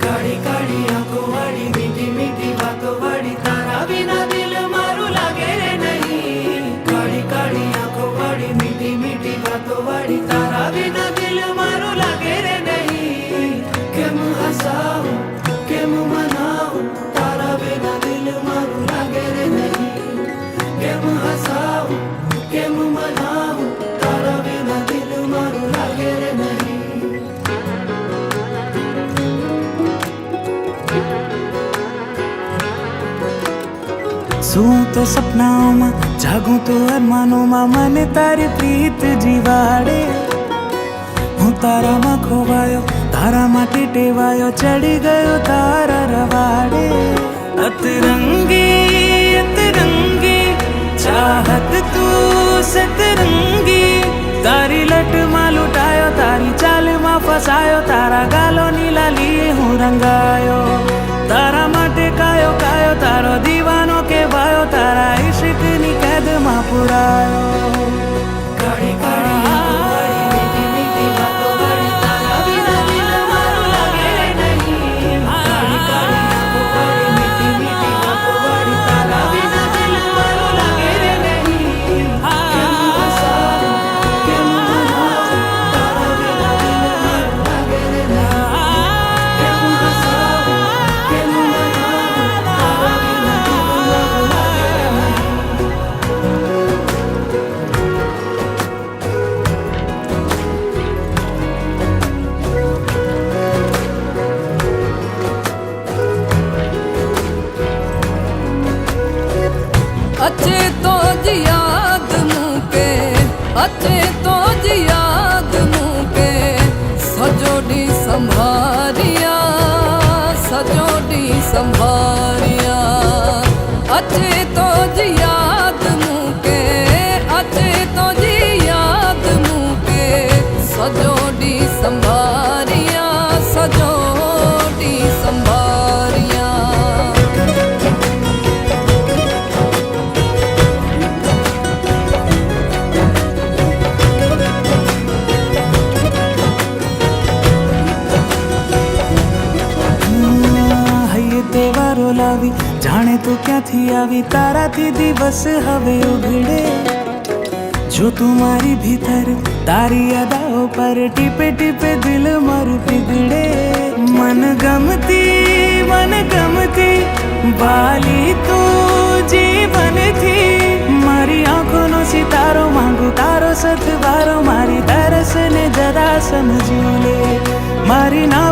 કાળી કાળી આંખો વાળી મીઠી મીઠી વાતો વાળી તારા વિના દિલ મારું લાગે રે નહીં. કાળી કાળી આંખો વાળી મીઠી મીઠી વાતો વાળી તારા વિના દિલ મારું લાગે રે નહીં. કેમ હસાવું કેમ મનાવું તારા વિના દિલ મારું લાગે રે નહીં. કેમ હસાવું કેમ મનાવું તારા વિના દિલ મારું લાગે રે નહીં. सूं तो सपनाओं में जागूं तो अरमानों में मने तारी प्रीत जीवाड़े. हूँ तारा में खोवायो तारा माटे टेवायो चढ़ी गयो तारा रवाड़े. अतरंगी चाहत तू सतरंगी तारी लट में लुटायो तारी चाल में फसायो तारा गालो नीला लिए हूँ रंगायो. तारा माटे कायो कायो तारो दीवानो के भायो तारा इश्क नी कैद में पुरायो. काળી કાળી આંખો વાળી મીઠી મીઠી વાતો વાળી તારા વિના દિલ મારું લાગે રે નહીં. કાળી કાળી આંખો વાળી મીઠી મીઠી વાતો વાળી તારા વિના દિલ મારું લાગે રે નહીં. કેમ હસાવું કેમ મનાવું તારા વિના દિલ મારું લાગે રે નહીં. કેમ હસાવું કેમ મનાવું તારા વિના દિલ મારું લાગે રે નહીં. अच्छे तो जी याद मुके अच्छे तो जी याद मुके सजोड़ी संभारिया अच्छे तो जी याद मुके अच्छे तो जी याद मुके सजोड़ी संभारिया सजोड़ी संभारिया. તહેવારો લાવી જાણે તો ક્યાંથી આવી તારાથી દિવસ હવે ઉઘડે. જો તું મારી ભીતર તારી યાદાઓ પર ટીપે ટીપે દિલ મારું પીગળે. મન ગમતી વાલી તું જીવનથી મારી આંખોનો સિતારો માંગુ તારો સથવારો મારી તરસને જરા સમજી લે. મારી ના